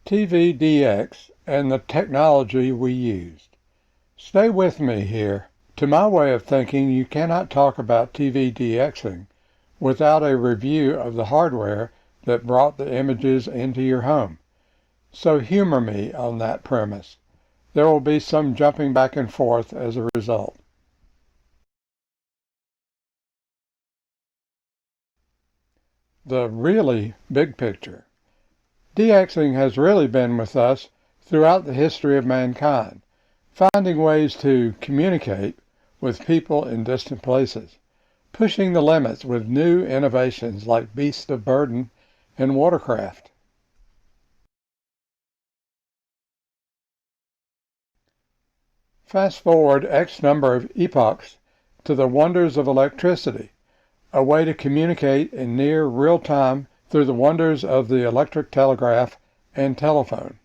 TVDX and the technology we used. Stay with me here. To my way of thinking, you cannot talk about TVDXing without a review of the hardware that brought the images into your home. So humor me on that premise. There will be some jumping back and forth as a result. The really big picture. DXing has really been with us throughout the history of mankind, finding ways to communicate with people in distant places, pushing the limits with new innovations like beasts of burden and watercraft. Fast forward X number of epochs to the wonders of electricity, a way to communicate in near real time through the wonders of the electric telegraph and telephone.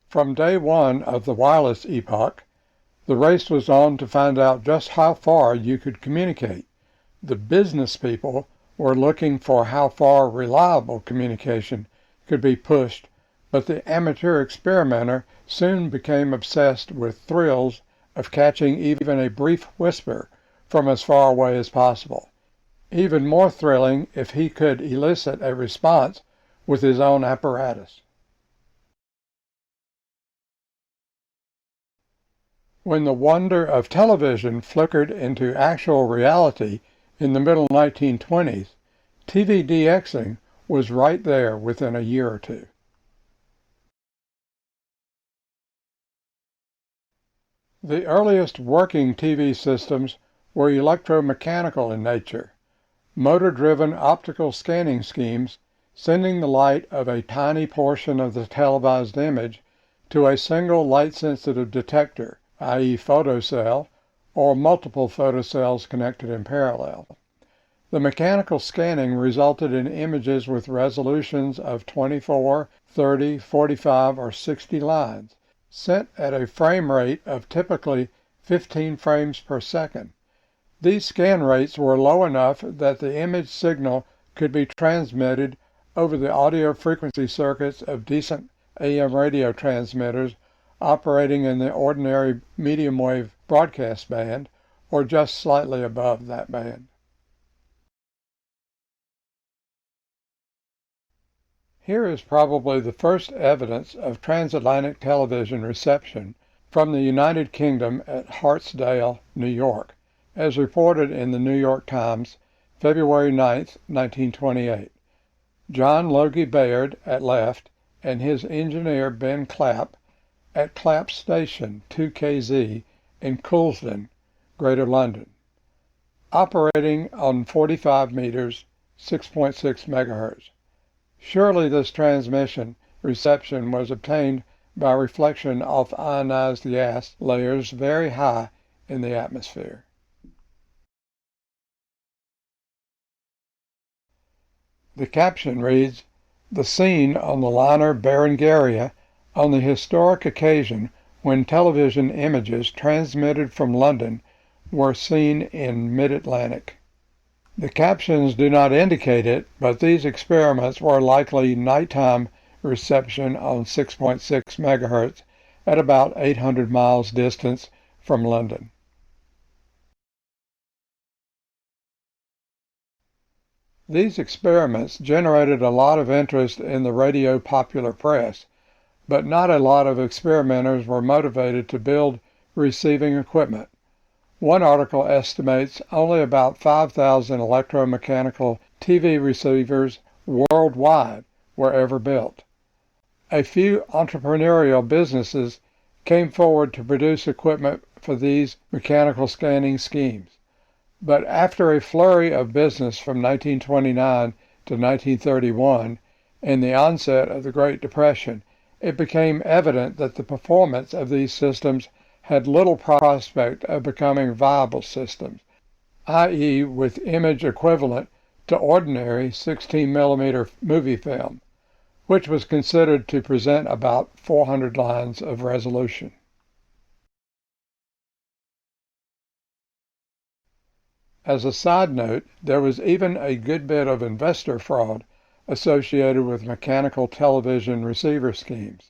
From day one of the wireless epoch, the race was on to find out just how far you could communicate. The business people were looking for how far reliable communication could be pushed, but the amateur experimenter soon became obsessed with thrills of catching even a brief whisper from as far away as possible. Even more thrilling if he could elicit a response with his own apparatus. When the wonder of television flickered into actual reality in the middle 1920s, TVDXing was right there within a year or two. The earliest working TV systems were electromechanical in nature, motor-driven optical scanning schemes sending the light of a tiny portion of the televised image to a single light-sensitive detector, i.e. photocell, or multiple photocells connected in parallel. The mechanical scanning resulted in images with resolutions of 24, 30, 45, or 60 lines, sent at a frame rate of typically 15 frames per second. These scan rates were low enough that the image signal could be transmitted over the audio frequency circuits of decent AM radio transmitters operating in the ordinary medium wave broadcast band, or just slightly above that band. Here is probably the first evidence of transatlantic television reception from the United Kingdom at Hartsdale, New York, as reported in the New York Times, February 9, 1928. John Logie Baird at left and his engineer Ben Clapp at Clapp Station 2KZ in Coulsdon, Greater London, operating on 45 meters, 6.6 megahertz. Surely this transmission reception was obtained by reflection off ionized gas layers very high in the atmosphere. The caption reads, "The scene on the liner Berengaria on the historic occasion when television images transmitted from London were seen in mid-Atlantic." The captions do not indicate it, but these experiments were likely nighttime reception on 6.6 megahertz at about 800 miles distance from London. These experiments generated a lot of interest in the radio popular press, but not a lot of experimenters were motivated to build receiving equipment. One article estimates only about 5,000 electromechanical TV receivers worldwide were ever built. A few entrepreneurial businesses came forward to produce equipment for these mechanical scanning schemes. But after a flurry of business from 1929 to 1931 and the onset of the Great Depression, it became evident that the performance of these systems had little prospect of becoming viable systems, i.e. with image equivalent to ordinary 16mm movie film, which was considered to present about 400 lines of resolution. As a side note, there was even a good bit of investor fraud associated with mechanical television receiver schemes,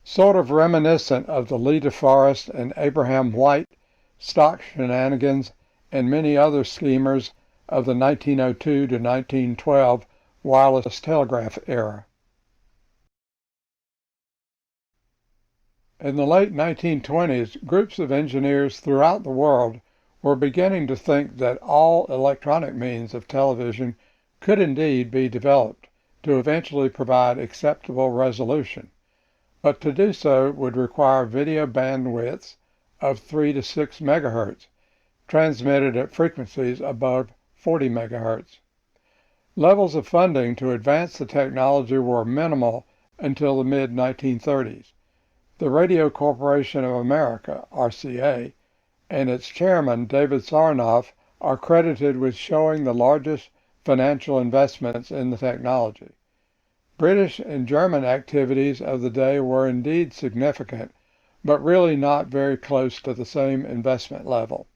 sort of reminiscent of the Lee DeForest and Abraham White stock shenanigans and many other schemers of the 1902 to 1912 wireless telegraph era. In the late 1920s, groups of engineers throughout the world were beginning to think that all electronic means of television could indeed be developed to eventually provide acceptable resolution, but to do so would require video bandwidths of 3 to 6 megahertz, transmitted at frequencies above 40 megahertz. Levels of funding to advance the technology were minimal until the mid-1930s. The Radio Corporation of America, RCA, and its chairman, David Sarnoff, are credited with showing the largest financial investments in the technology. British and German activities of the day were indeed significant, but really not very close to the same investment level.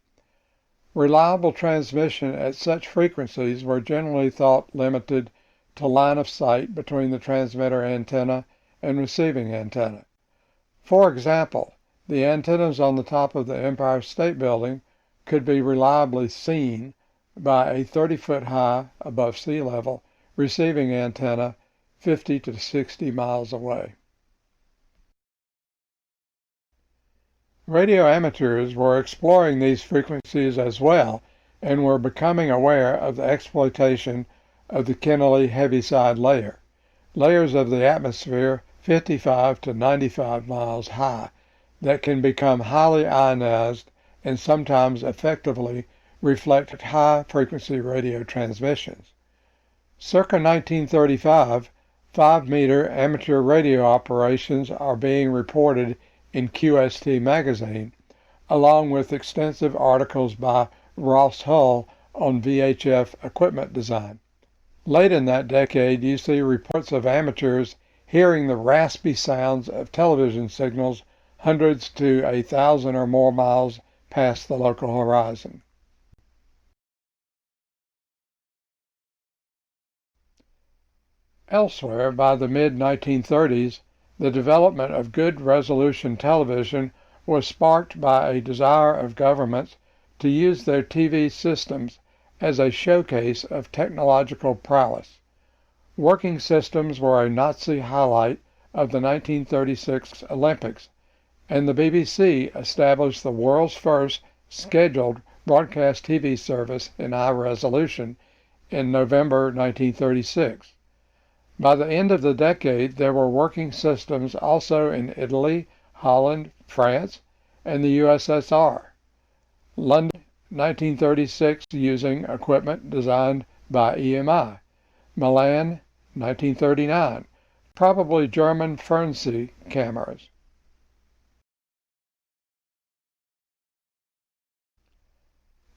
Reliable transmission at such frequencies were generally thought limited to line of sight between the transmitter antenna and receiving antenna. For example, the antennas on the top of the Empire State Building could be reliably seen by a 30-foot high, above sea level, receiving antenna 50 to 60 miles away. Radio amateurs were exploring these frequencies as well and were becoming aware of the exploitation of the Kennelly heaviside layer, layers of the atmosphere 55 to 95 miles high that can become highly ionized and sometimes effectively reflect high-frequency radio transmissions. Circa 1935, 5-meter amateur radio operations are being reported in QST magazine, along with extensive articles by Ross Hull on VHF equipment design. Late in that decade, you see reports of amateurs hearing the raspy sounds of television signals hundreds to 1,000 or more miles past the local horizon. Elsewhere, by the mid-1930s, the development of good resolution television was sparked by a desire of governments to use their TV systems as a showcase of technological prowess. Working systems were a Nazi highlight of the 1936 Olympics, and the BBC established the world's first scheduled broadcast TV service in high resolution in November 1936. By the end of the decade, there were working systems also in Italy, Holland, France, and the USSR. London, 1936, using equipment designed by EMI. Milan, 1939, probably German Fernseh cameras.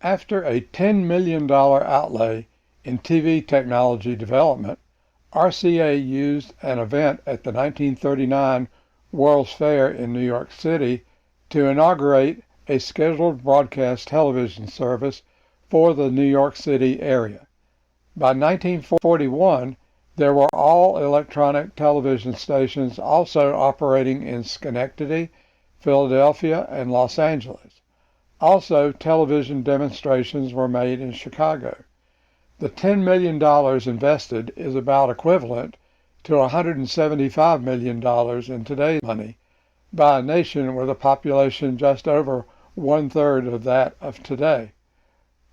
After a $10 million outlay in TV technology development, RCA used an event at the 1939 World's Fair in New York City to inaugurate a scheduled broadcast television service for the New York City area. By 1941, there were all electronic television stations also operating in Schenectady, Philadelphia, and Los Angeles. Also, television demonstrations were made in Chicago. The $10 million invested is about equivalent to $175 million in today's money by a nation with a population just over one-third of that of today.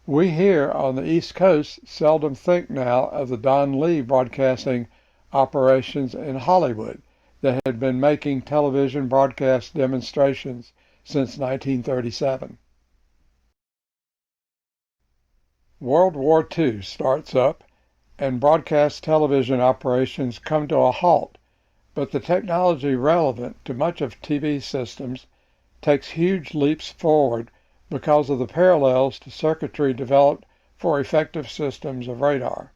We here on the East Coast seldom think now of the Don Lee broadcasting operations in Hollywood that had been making television broadcast demonstrations since 1937. World War II starts up, and broadcast television operations come to a halt, but the technology relevant to much of TV systems takes huge leaps forward because of the parallels to circuitry developed for effective systems of radar.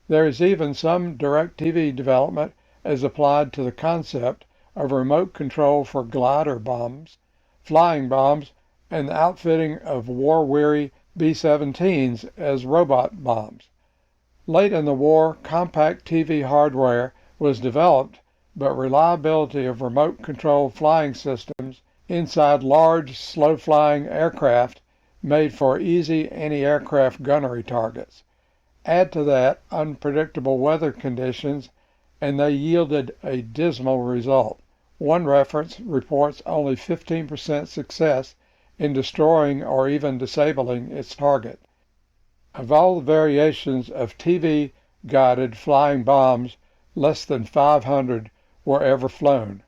There is even some direct TV development as applied to the concept of remote control for glider bombs, flying bombs, and the outfitting of war-weary B-17s as robot bombs. Late in the war, compact TV hardware was developed, but reliability of remote-controlled flying systems inside large, slow-flying aircraft made for easy anti-aircraft gunnery targets. Add to that unpredictable weather conditions, and they yielded a dismal result. One reference reports only 15% success in destroying or even disabling its target. Of all the variations of TV-guided flying bombs, less than 500 were ever flown.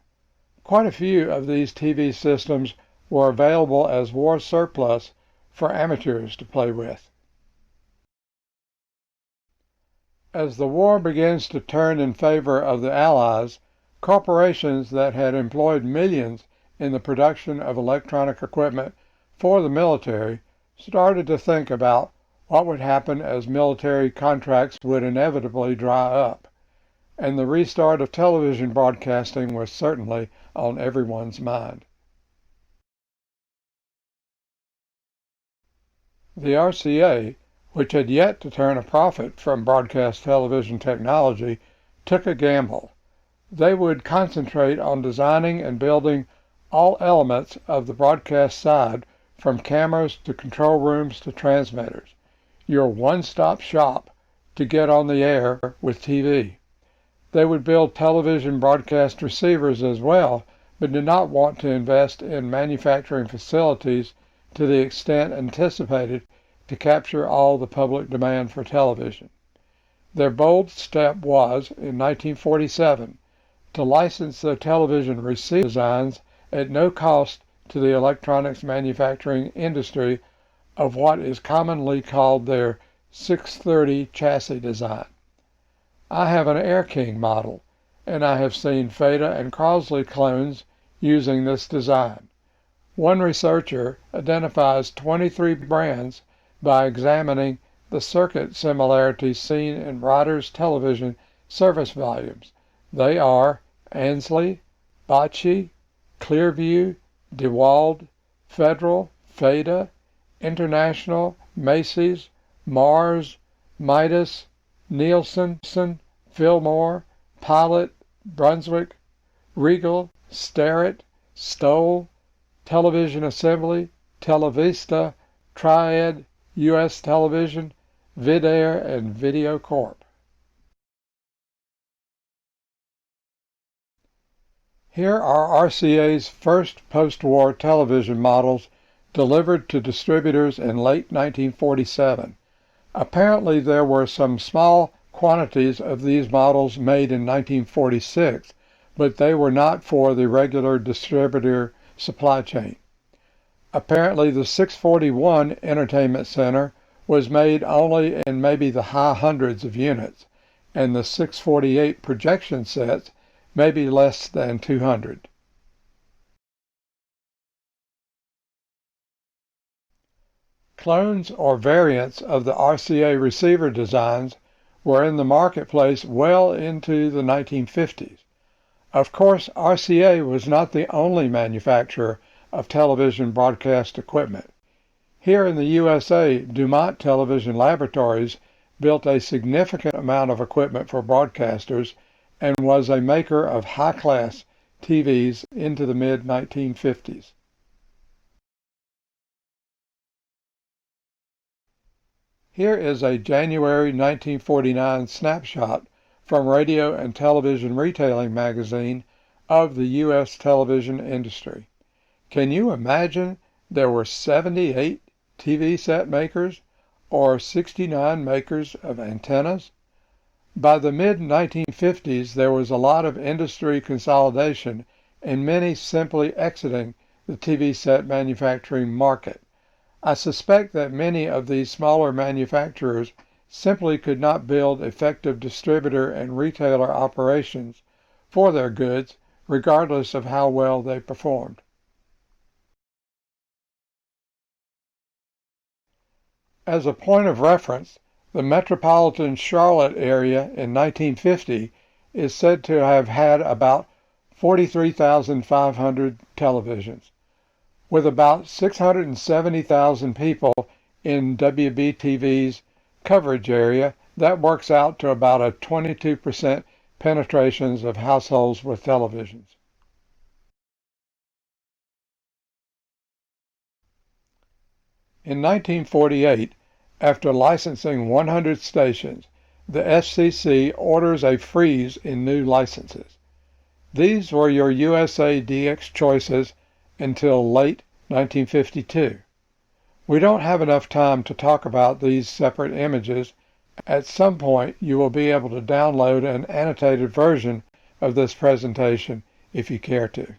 Quite a few of these TV systems were available as war surplus for amateurs to play with. As the war begins to turn in favor of the Allies, corporations that had employed millions in the production of electronic equipment for the military started to think about what would happen as military contracts would inevitably dry up, and the restart of television broadcasting was certainly on everyone's mind. The RCA, which had yet to turn a profit from broadcast television technology, took a gamble. They would concentrate on designing and building all elements of the broadcast side, from cameras to control rooms to transmitters, your one-stop shop to get on the air with TV. They would build television broadcast receivers as well, but did not want to invest in manufacturing facilities to the extent anticipated to capture all the public demand for television. Their bold step was, in 1947, to license their television receiver designs at no cost to the electronics manufacturing industry of what is commonly called their 630 chassis design. I have an Air King model, and I have seen Feta and Crosley clones using this design. One researcher identifies 23 brands by examining the circuit similarities seen in Ryder's television service volumes. They are Ansley, Bocce, Clearview, DeWalt, Federal, Feta, International, Macy's, Mars, Midas, Nielsen, Fillmore, Pilot, Brunswick, Regal, Starrett, Stoll, Television Assembly, Televista, Triad, U.S. Television, Vidair, and Video Corp. Here are RCA's first post-war television models delivered to distributors in late 1947. Apparently there were some small quantities of these models made in 1946, but they were not for the regular distributor supply chain. Apparently the 641 Entertainment Center was made only in maybe the high hundreds of units, and the 648 projection sets maybe less than 200. Clones or variants of the RCA receiver designs were in the marketplace well into the 1950s. Of course, RCA was not the only manufacturer of television broadcast equipment. Here in the USA, Dumont Television Laboratories built a significant amount of equipment for broadcasters and was a maker of high-class TVs into the mid-1950s. Here is a January 1949 snapshot from Radio and Television Retailing magazine of the U.S. television industry. Can you imagine there were 78 TV set makers or 69 makers of antennas? By the mid-1950s, there was a lot of industry consolidation and many simply exiting the TV set manufacturing market. I suspect that many of these smaller manufacturers simply could not build effective distributor and retailer operations for their goods, regardless of how well they performed. As a point of reference, the metropolitan Charlotte area in 1950 is said to have had about 43,500 televisions. With about 670,000 people in WBTV's coverage area. That works out to about a 22% penetrations of households with televisions. In 1948, after licensing 100 stations, the FCC orders a freeze in new licenses. These were your USA DX choices until late 1952. We don't have enough time to talk about these separate images. At some point, you will be able to download an annotated version of this presentation if you care to.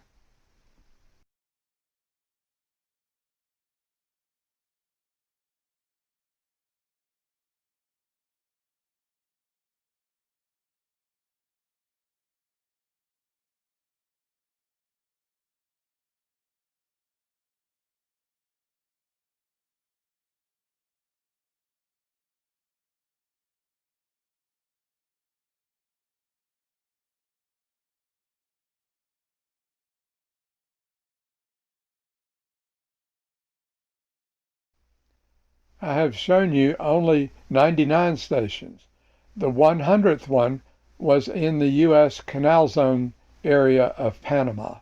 I have shown you only 99 stations. The 100th one was in the U.S. Canal Zone area of Panama.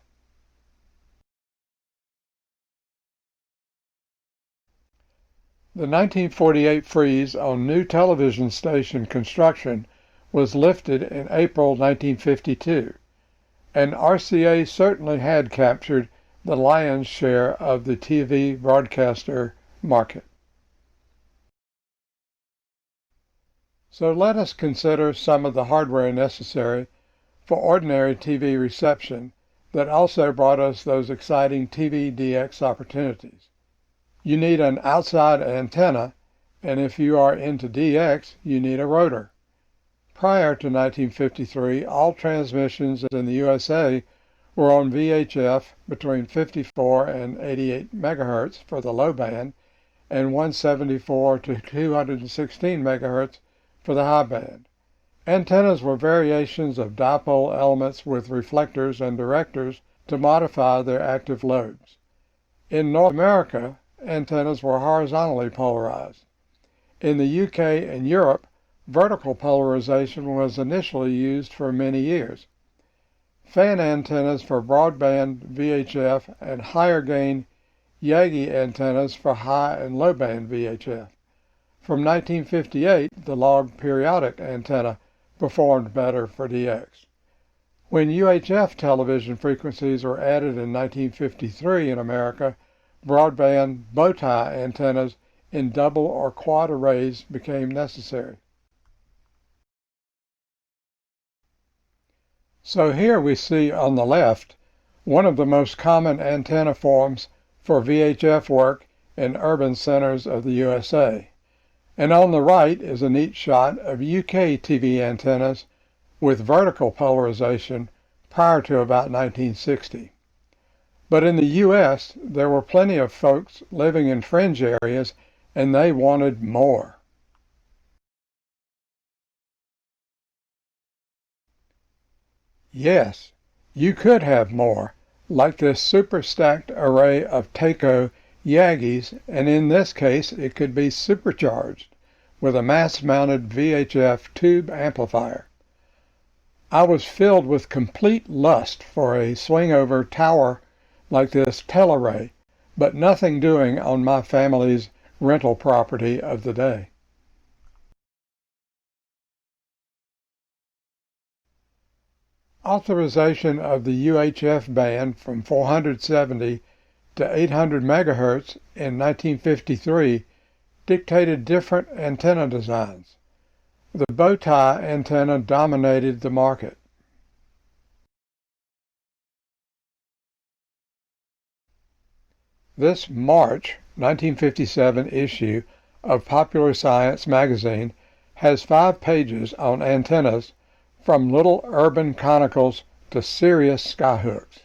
The 1948 freeze on new television station construction was lifted in April 1952, and RCA certainly had captured the lion's share of the TV broadcaster market. So let us consider some of the hardware necessary for ordinary TV reception that also brought us those exciting TV DX opportunities. You need an outside antenna, and if you are into DX, you need a rotor. Prior to 1953, all transmissions in the USA were on VHF between 54 and 88 megahertz for the low band and 174 to 216 megahertz for the high band. Antennas were variations of dipole elements with reflectors and directors to modify their active lobes. In North America, antennas were horizontally polarized. In the UK and Europe, vertical polarization was initially used for many years. Fan antennas for broadband VHF and higher gain Yagi antennas for high and low band VHF. From 1958, the log periodic antenna performed better for DX. When UHF television frequencies were added in 1953 in America, broadband bow tie antennas in double or quad arrays became necessary. So here we see on the left one of the most common antenna forms for VHF work in urban centers of the USA. And on the right is a neat shot of UK TV antennas with vertical polarization prior to about 1960. But in the US, there were plenty of folks living in fringe areas, and they wanted more. Yes, you could have more, like this super stacked array of Takeo Yagis, and in this case it could be supercharged with a mass-mounted VHF tube amplifier. I was filled with complete lust for a swing-over tower like this telearray, but nothing doing on my family's rental property of the day. Authorization of the UHF band from 470 to 800 megahertz in 1953 dictated different antenna designs. The bow tie antenna dominated the market. This March 1957 issue of Popular Science magazine has 5 pages on antennas from little urban conicals to serious skyhooks.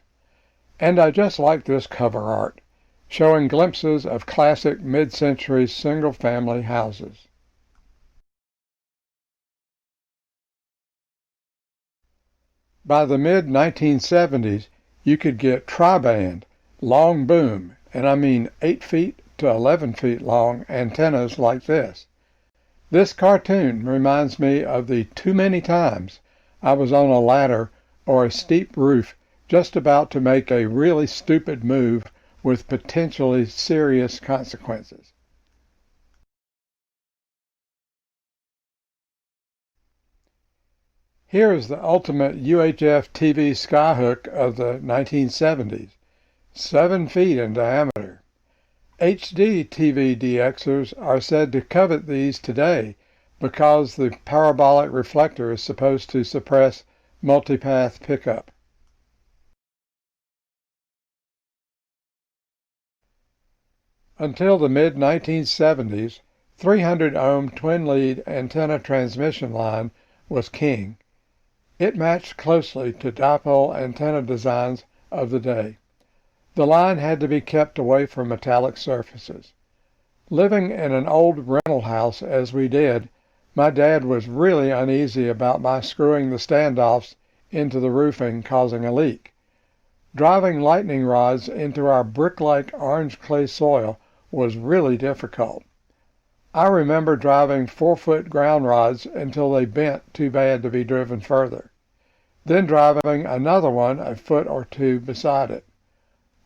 And I just like this cover art, showing glimpses of classic mid-century single-family houses. By the mid-1970s, you could get tri-band, long boom, and I mean 8 feet to 11 feet long antennas like this. This cartoon reminds me of the too many times I was on a ladder or a steep roof just about to make a really stupid move with potentially serious consequences. Here is the ultimate UHF TV skyhook of the 1970s, 7 feet in diameter. HD TV DXers are said to covet these today because the parabolic reflector is supposed to suppress multipath pickup. Until the mid-1970s, 300-ohm twin-lead antenna transmission line was king. It matched closely to dipole antenna designs of the day. The line had to be kept away from metallic surfaces. Living in an old rental house as we did, my dad was really uneasy about my screwing the standoffs into the roofing, causing a leak. Driving lightning rods into our brick-like orange clay soil was really difficult. I remember driving 4-foot ground rods until they bent too bad to be driven further, then driving another one a foot or two beside it.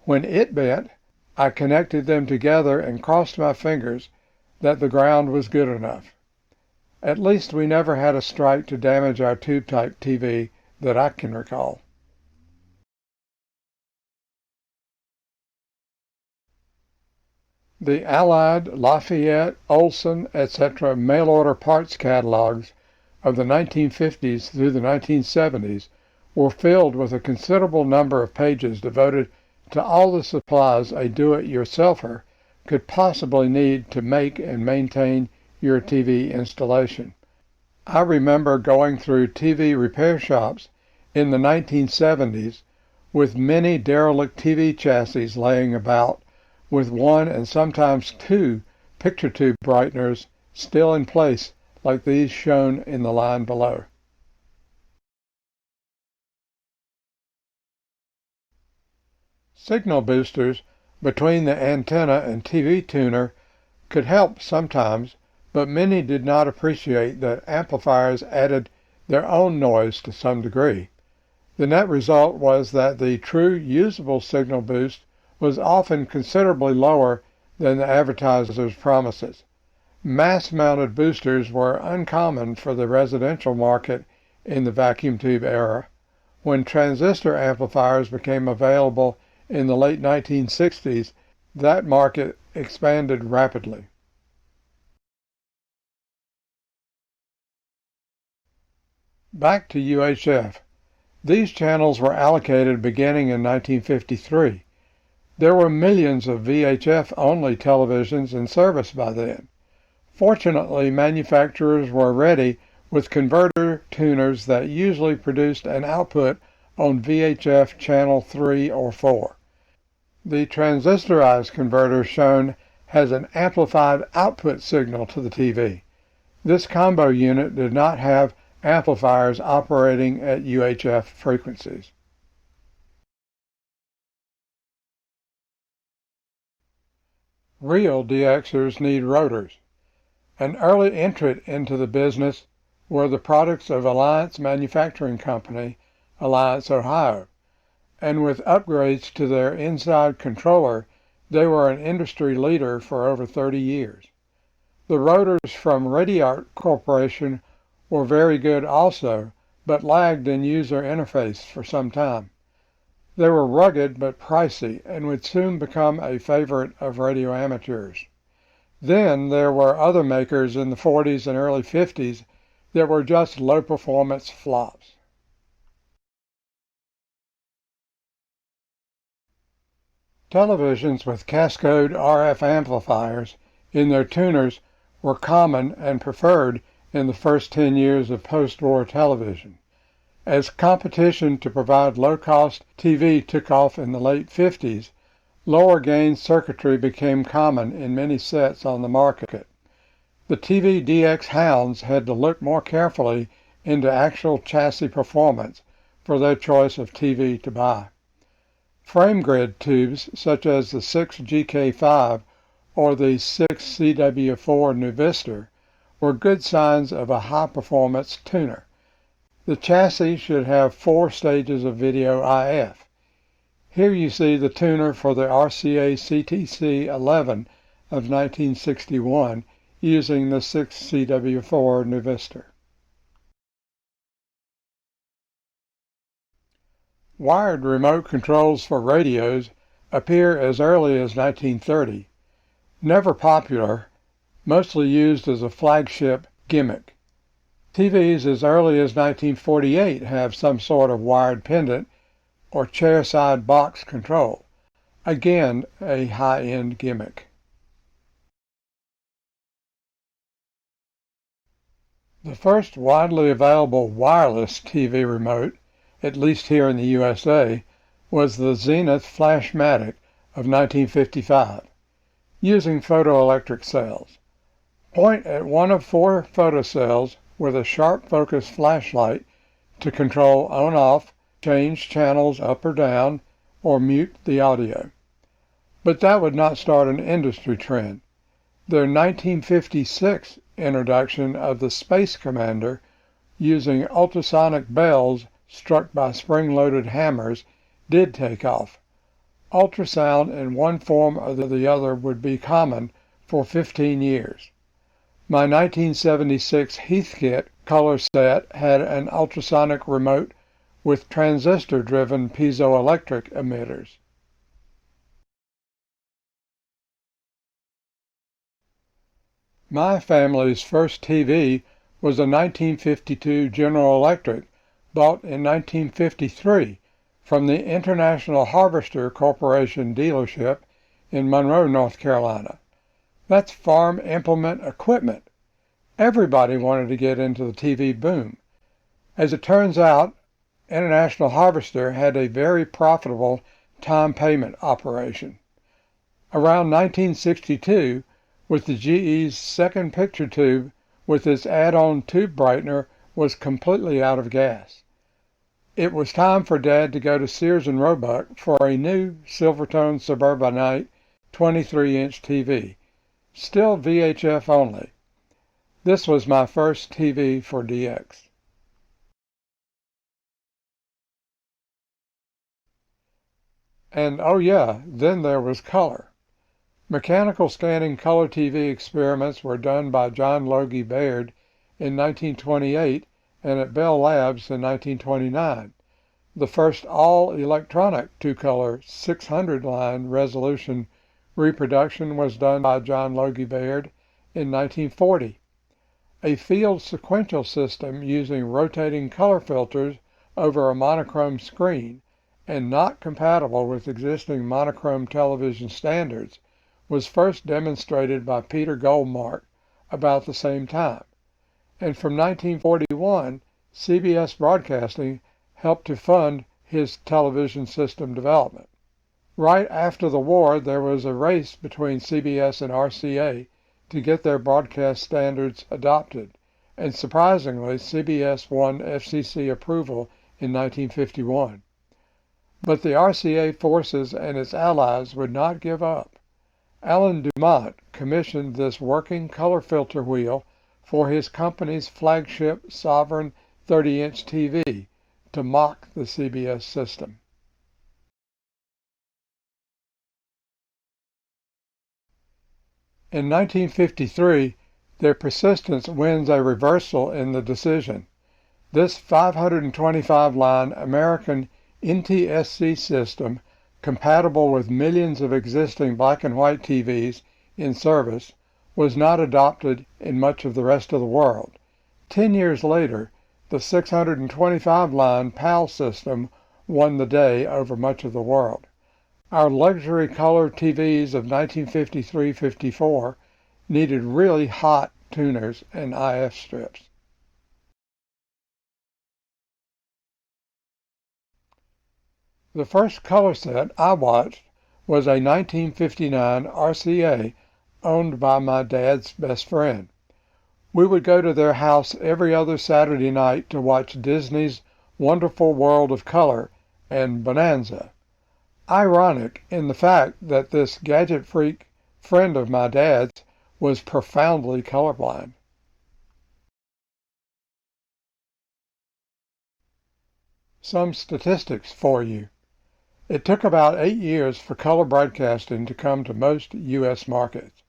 When it bent, I connected them together and crossed my fingers that the ground was good enough. At least we never had a strike to damage our tube-type TV that I can recall. The Allied, Lafayette, Olson, etc. mail-order parts catalogs of the 1950s through the 1970s were filled with a considerable number of pages devoted to all the supplies a do-it-yourselfer could possibly need to make and maintain your TV installation. I remember going through TV repair shops in the 1970s with many derelict TV chassis laying about, with one and sometimes two picture tube brighteners still in place like these shown in the line below. Signal boosters between the antenna and TV tuner could help sometimes, but many did not appreciate that amplifiers added their own noise to some degree. The net result was that the true usable signal boost was often considerably lower than the advertiser's promises. Mass-mounted boosters were uncommon for the residential market in the vacuum tube era. When transistor amplifiers became available in the late 1960s, that market expanded rapidly. Back to UHF. These channels were allocated beginning in 1953. There were millions of VHF-only televisions in service by then. Fortunately, manufacturers were ready with converter tuners that usually produced an output on VHF channel 3 or 4. The transistorized converter shown has an amplified output signal to the TV. This combo unit did not have amplifiers operating at UHF frequencies. Real DXers need rotors. An early entrant into the business were the products of Alliance Manufacturing Company, Alliance, Ohio, and with upgrades to their inside controller, they were an industry leader for over 30 years. The rotors from Radiart Corporation were very good also, but lagged in user interface for some time. They were rugged but pricey and would soon become a favorite of radio amateurs. Then there were other makers in the 40s and early 50s that were just low-performance flops. Televisions with cascode RF amplifiers in their tuners were common and preferred in the first 10 years of post-war television. As competition to provide low-cost TV took off in the late 50s, lower-gain circuitry became common in many sets on the market. The TV DX hounds had to look more carefully into actual chassis performance for their choice of TV to buy. Frame grid tubes, such as the 6GK5, or the 6CW4 Nuvistor, were good signs of a high-performance tuner. The chassis should have 4 stages of video IF. Here you see the tuner for the RCA CTC-11 of 1961 using the 6CW4 Nuvistor. Wired remote controls for radios appear as early as 1930. Never popular, mostly used as a flagship gimmick. TVs as early as 1948 have some sort of wired pendant or chairside box control. Again, a high-end gimmick. The first widely available wireless TV remote, at least here in the USA, was the Zenith Flashmatic of 1955, using photoelectric cells. Point at one of 4 photocells with a sharp focus flashlight to control on-off, change channels up or down, or mute the audio. But that would not start an industry trend. Their 1956 introduction of the Space Commander using ultrasonic bells struck by spring-loaded hammers did take off. Ultrasound in one form or the other would be common for 15 years. My 1976 Heathkit color set had an ultrasonic remote with transistor-driven piezoelectric emitters. My family's first TV was a 1952 General Electric bought in 1953 from the International Harvester Corporation dealership in Monroe, North Carolina. That's farm implement equipment. Everybody wanted to get into the TV boom. As it turns out, International Harvester had a very profitable time payment operation. Around 1962, with the GE's second picture tube with its add-on tube brightener was completely out of gas. It was time for Dad to go to Sears and Roebuck for a new Silvertone Suburbanite 23-inch TV, still VHF only. This was my first TV for DX. And oh yeah, then there was color. Mechanical scanning color TV experiments were done by John Logie Baird in 1928 and at Bell Labs in 1929. The first all-electronic two-color 600-line resolution reproduction was done by John Logie Baird in 1940. A field sequential system using rotating color filters over a monochrome screen and not compatible with existing monochrome television standards was first demonstrated by Peter Goldmark about the same time. And from 1941, CBS Broadcasting helped to fund his television system development. Right after the war, there was a race between CBS and RCA to get their broadcast standards adopted, and surprisingly, CBS won FCC approval in 1951. But the RCA forces and its allies would not give up. Alan Dumont commissioned this working color filter wheel for his company's flagship Sovereign 30-inch TV to mock the CBS system. In 1953, their persistence wins a reversal in the decision. This 525-line American NTSC system, compatible with millions of existing black and white TVs in service, was not adopted in much of the rest of the world. 10 years later, the 625-line PAL system won the day over much of the world. Our luxury color TVs of 1953-54 needed really hot tuners and IF strips. The first color set I watched was a 1959 RCA owned by my dad's best friend. We would go to their house every other Saturday night to watch Disney's Wonderful World of Color and Bonanza. Ironic in the fact that this gadget freak friend of my dad's, was profoundly colorblind. Some statistics for you. It took about 8 years for color broadcasting to come to most U.S. markets.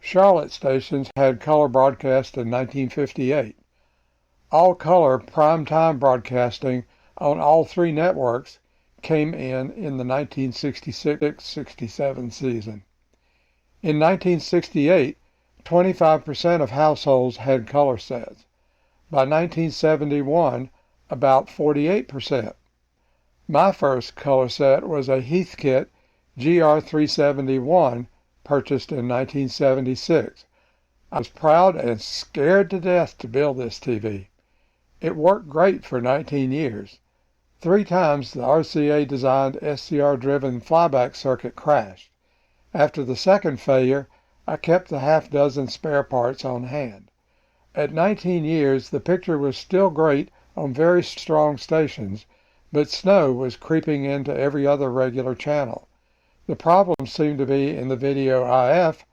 Charlotte stations had color broadcast in 1958. All-color prime-time broadcasting on all three networks came in the 1966-67 season. In 1968, 25% of households had color sets. By 1971, about 48%. My first color set was a Heathkit GR371 purchased in 1976. I was proud and scared to death to build this TV. It worked great for 19 years. 3 times the RCA-designed SCR-driven flyback circuit crashed. After the second failure, I kept the half-dozen spare parts on hand. At 19 years, the picture was still great on very strong stations, but snow was creeping into every other regular channel. The problem seemed to be in the video IF,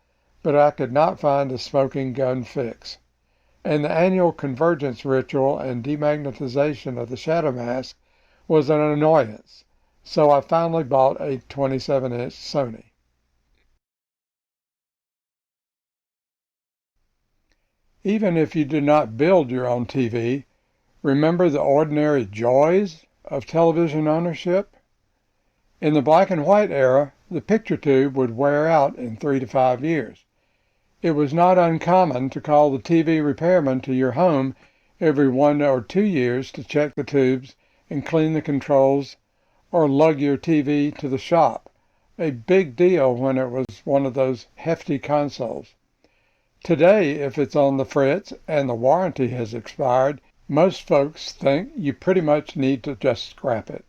but I could not find a smoking gun fix. And the annual convergence ritual and demagnetization of the shadow mask was an annoyance, so I finally bought a 27-inch Sony. Even if you do not build your own TV, remember the ordinary joys of television ownership? In the black and white era, the picture tube would wear out in 3 to 5 years. It was not uncommon to call the TV repairman to your home every 1 or 2 years to check the tubes and clean the controls or lug your TV to the shop, a big deal when it was one of those hefty consoles. Today, if it's on the fritz and the warranty has expired, most folks think you pretty much need to just scrap it.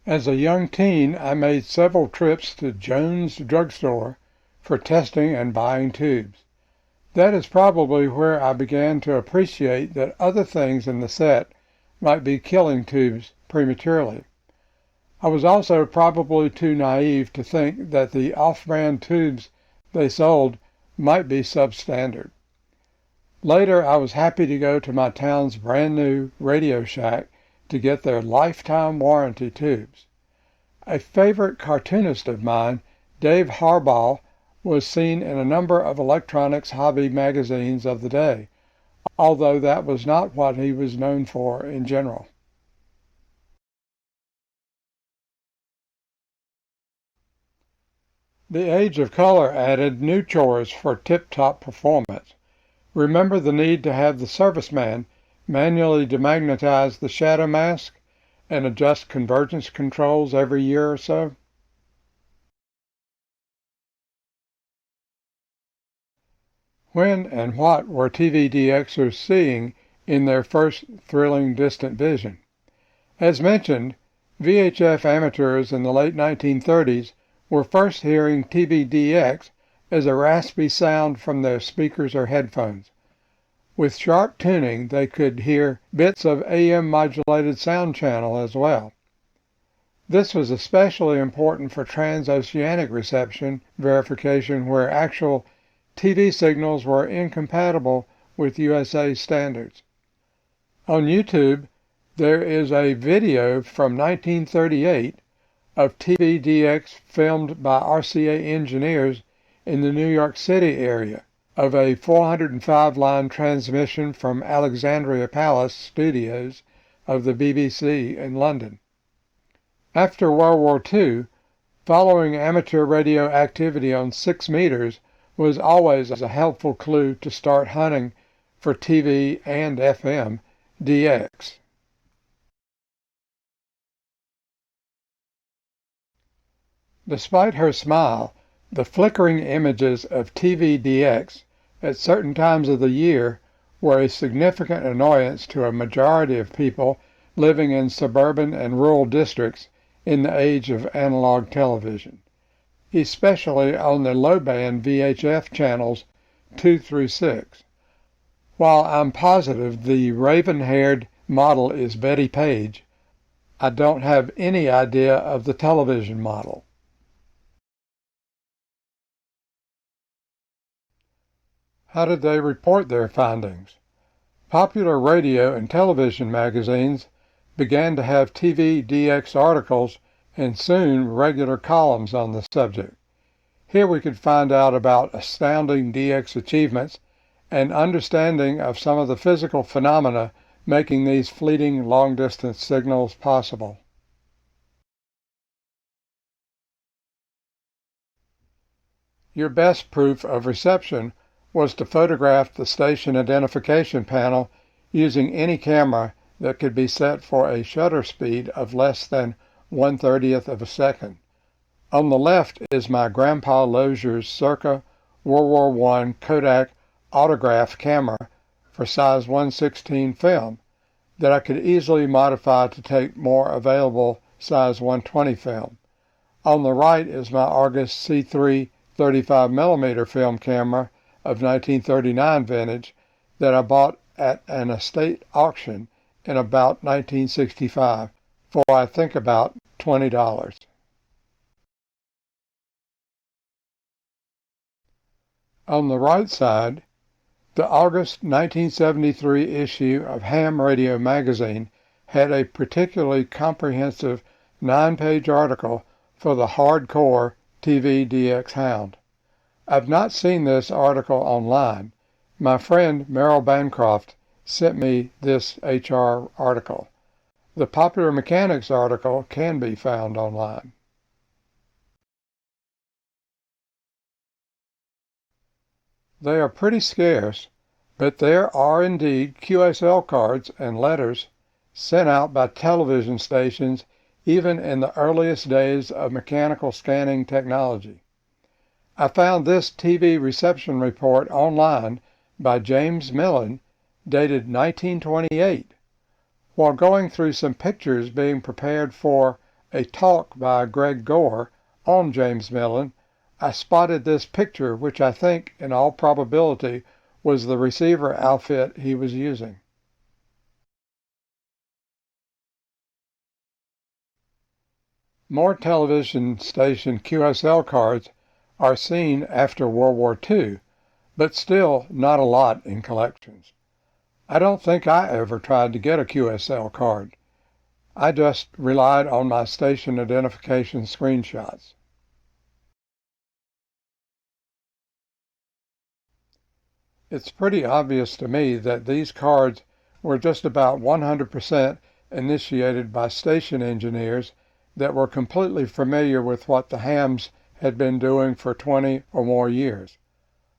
As a young teen, I made several trips to Jones Drugstore for testing and buying tubes. That is probably where I began to appreciate that other things in the set might be killing tubes prematurely. I was also probably too naive to think that the off-brand tubes they sold might be substandard. Later, I was happy to go to my town's brand new Radio Shack to get their lifetime warranty tubes. A favorite cartoonist of mine, Dave Harbaugh, was seen in a number of electronics hobby magazines of the day, although that was not what he was known for in general. The age of color added new chores for tip-top performance. Remember the need to have the serviceman manually demagnetize the shadow mask and adjust convergence controls every year or so? When and what were TVDXers seeing in their first thrilling distant vision? As mentioned, VHF amateurs in the late 1930s were first hearing TVDX as a raspy sound from their speakers or headphones. With sharp tuning, they could hear bits of AM modulated sound channel as well. This was especially important for transoceanic reception verification where actual TV signals were incompatible with USA standards. On YouTube, there is a video from 1938 of TVDX filmed by RCA engineers in the New York City area of a 405-line transmission from Alexandria Palace Studios of the BBC in London. After World War II, following amateur radio activity on 6 meters was always a helpful clue to start hunting for TV and FM DX. Despite her smile, the flickering images of TVDX at certain times of the year were a significant annoyance to a majority of people living in suburban and rural districts in the age of analog television, especially on the low-band VHF channels 2 through 6. While I'm positive the raven-haired model is Betty Page, I don't have any idea of the television model. How did they report their findings? Popular radio and television magazines began to have TV DX articles and soon regular columns on the subject. Here we could find out about astounding DX achievements and understanding of some of the physical phenomena making these fleeting long-distance signals possible. Your best proof of reception was to photograph the station identification panel using any camera that could be set for a shutter speed of less than 1/30th of a second. On the left is my Grandpa Lozier's circa World War I Kodak autograph camera for size 1/16 film that I could easily modify to take more available size 120 film. On the right is my Argus C3 35mm film camera of 1939 vintage that I bought at an estate auction in about 1965 for I think about $20. On the right side, the August 1973 issue of Ham Radio magazine had a particularly comprehensive 9-page article for the hardcore TV DX hound. I've not seen this article online. My friend Merrill Bancroft sent me this HR article. The Popular Mechanics article can be found online. They are pretty scarce, but there are indeed QSL cards and letters sent out by television stations even in the earliest days of mechanical scanning technology. I found this TV reception report online by James Millen, dated 1928. While going through some pictures being prepared for a talk by Greg Gore on James Millen, I spotted this picture, which I think, in all probability, was the receiver outfit he was using. More television station QSL cards are seen after World War II, but still not a lot in collections. I don't think I ever tried to get a QSL card. I just relied on my station identification screenshots. It's pretty obvious to me that these cards were just about 100% initiated by station engineers that were completely familiar with what the hams had been doing for 20 or more years,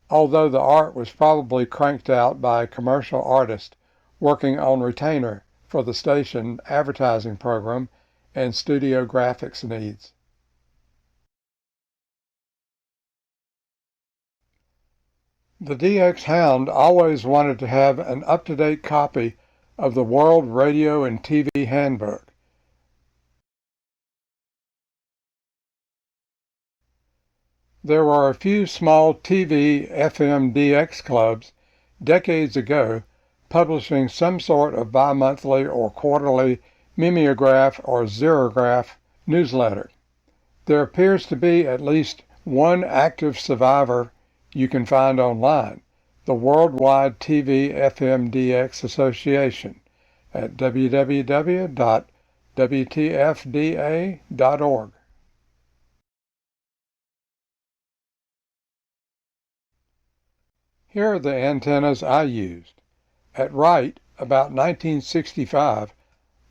although the art was probably cranked out by a commercial artist working on retainer for the station advertising program and studio graphics needs. The DX Hound always wanted to have an up-to-date copy of the World Radio and TV Handbook. There were a few small TV FM DX clubs decades ago publishing some sort of bi-monthly or quarterly mimeograph or xerograph newsletter. There appears to be at least one active survivor you can find online, the Worldwide TV FM DX Association at www.wtfda.org. Here are the antennas I used. At Wright, about 1965,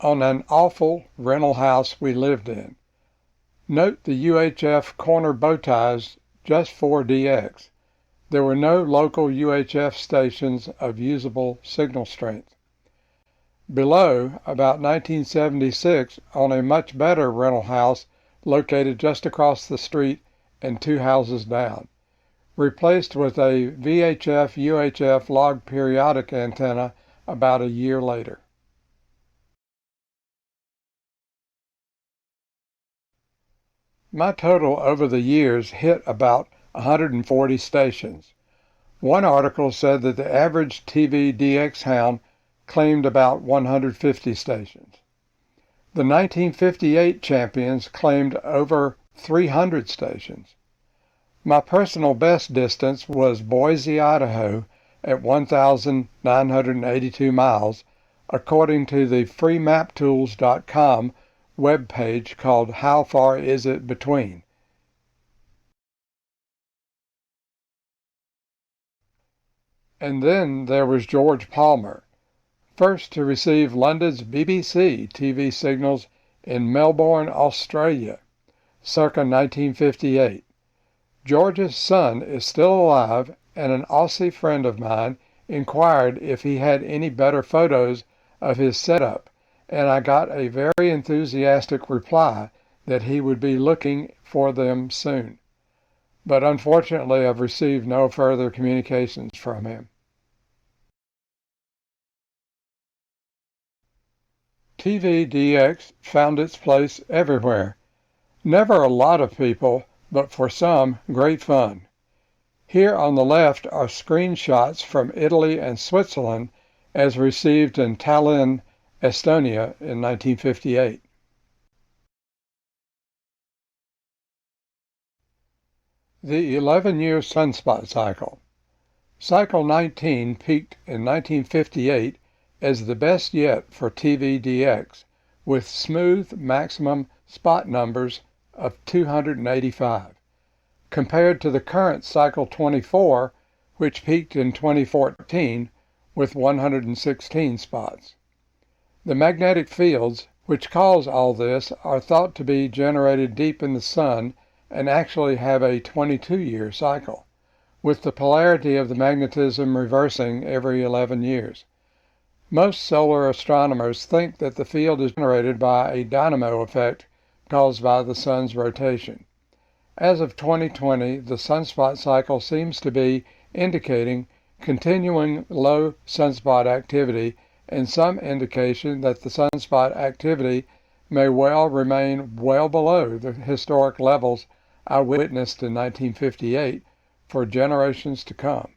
on an awful rental house we lived in. Note the UHF corner bow ties just for DX. There were no local UHF stations of usable signal strength. Below, about 1976, on a much better rental house located just across the street and 2 houses down, replaced with a VHF-UHF log periodic antenna about a year later. My total over the years hit about 140 stations. One article said that the average TV DX hound claimed about 150 stations. The 1958 champions claimed over 300 stations. My personal best distance was Boise, Idaho at 1,982 miles, according to the freemaptools.com webpage called How Far Is It Between? And then there was George Palmer, first to receive London's BBC TV signals in Melbourne, Australia, circa 1958. George's son is still alive, and an Aussie friend of mine inquired if he had any better photos of his setup, and I got a very enthusiastic reply that he would be looking for them soon. But unfortunately, I've received no further communications from him. TVDX found its place everywhere. Never a lot of people, but for some, great fun. Here on the left are screenshots from Italy and Switzerland as received in Tallinn, Estonia in 1958. The 11-year sunspot cycle. Cycle 19 peaked in 1958 as the best yet for TVDX, with smooth maximum spot numbers of 285, compared to the current cycle 24, which peaked in 2014 with 116 spots. The magnetic fields, which cause all this, are thought to be generated deep in the sun and actually have a 22-year cycle, with the polarity of the magnetism reversing every 11 years. Most solar astronomers think that the field is generated by a dynamo effect caused by the sun's rotation. As of 2020, the sunspot cycle seems to be indicating continuing low sunspot activity and some indication that the sunspot activity may well remain well below the historic levels I witnessed in 1958 for generations to come.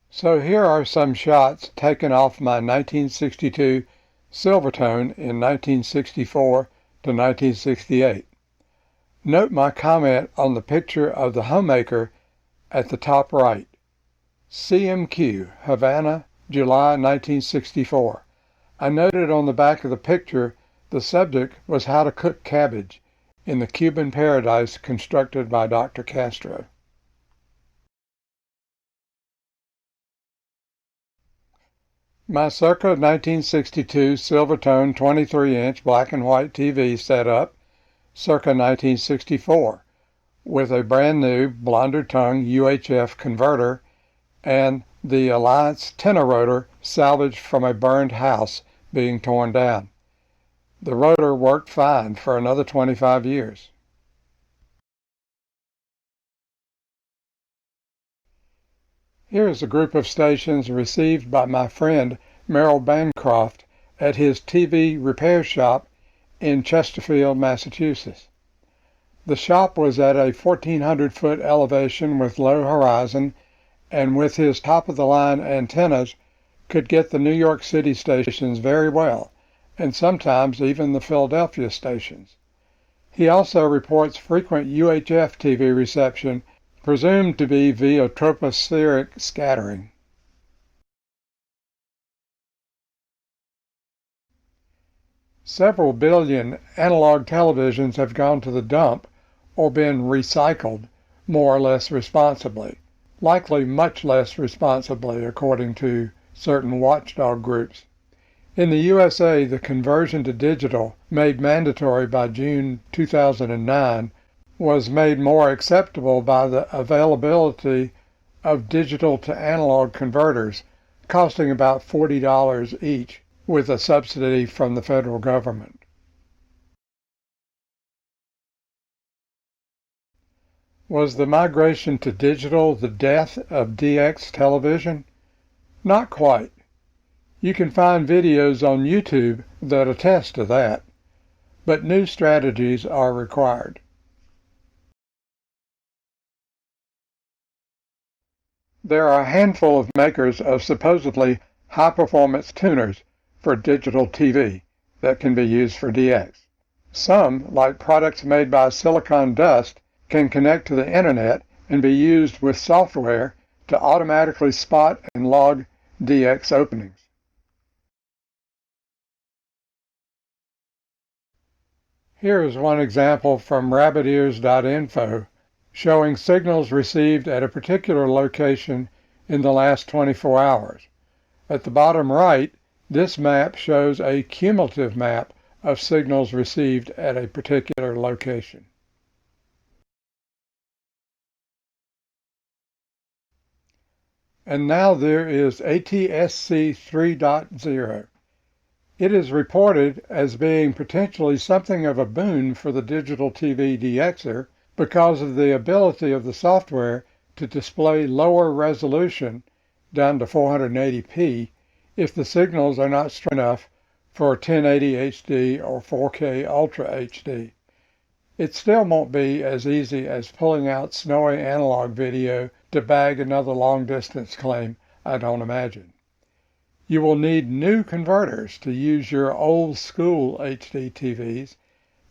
So here are some shots taken off my 1962 Silvertone in 1964 to 1968. Note my comment on the picture of the homemaker at the top right. CMQ, Havana, July 1964. I noted on the back of the picture the subject was how to cook cabbage in the Cuban paradise constructed by Dr. Castro. My circa 1962 Silvertone 23-inch black and white TV setup, circa 1964, with a brand new blonder tongue UHF converter and the Alliance tenor salvaged from a burned house being torn down. The rotor worked fine for another 25 years. Here is a group of stations received by my friend Merrill Bancroft at his TV repair shop in Chesterfield, Massachusetts. The shop was at a 1,400-foot elevation with low horizon, and with his top-of-the-line antennas could get the New York City stations very well, and sometimes even the Philadelphia stations. He also reports frequent UHF TV reception, presumed to be via tropospheric scattering. Several billion analog televisions have gone to the dump or been recycled more or less responsibly, likely much less responsibly according to certain watchdog groups. In the USA, the conversion to digital, made mandatory by June 2009, was made more acceptable by the availability of digital to analog converters, costing about $40 each, with a subsidy from the federal government. Was the migration to digital the death of DX television? Not quite. You can find videos on YouTube that attest to that, but new strategies are required. There are a handful of makers of supposedly high-performance tuners for digital TV that can be used for DX. Some, like products made by Silicon Dust, can connect to the internet and be used with software to automatically spot and log DX openings. Here is one example from rabbitears.info showing signals received at a particular location in the last 24 hours. At the bottom right, this map shows a cumulative map of signals received at a particular location. And now there is ATSC 3.0. It is reported as being potentially something of a boon for the digital TV DXer because of the ability of the software to display lower resolution down to 480p if the signals are not strong enough for 1080 HD or 4K Ultra HD. It still won't be as easy as pulling out snowy analog video to bag another long-distance claim, I don't imagine. You will need new converters to use your old-school HD TVs,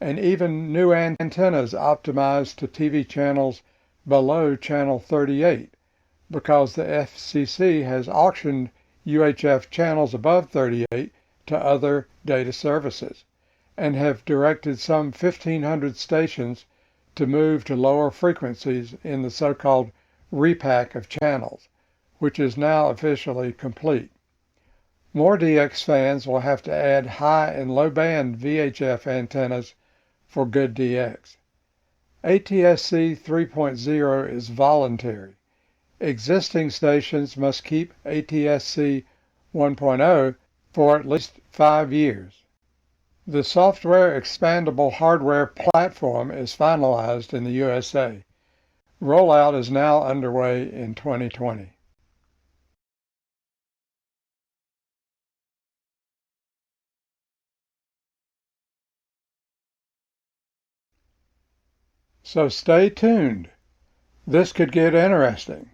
and even new antennas optimized to TV channels below channel 38, because the FCC has auctioned UHF channels above 38 to other data services, and have directed some 1,500 stations to move to lower frequencies in the so-called repack of channels, which is now officially complete. More DX fans will have to add high and low band VHF antennas for good DX. ATSC 3.0 is voluntary. Existing stations must keep ATSC 1.0 for at least 5 years. The software expandable hardware platform is finalized in the USA. Rollout is now underway in 2020. So stay tuned. This could get interesting.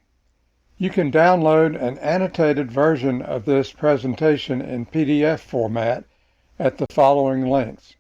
You can download an annotated version of this presentation in PDF format at the following links.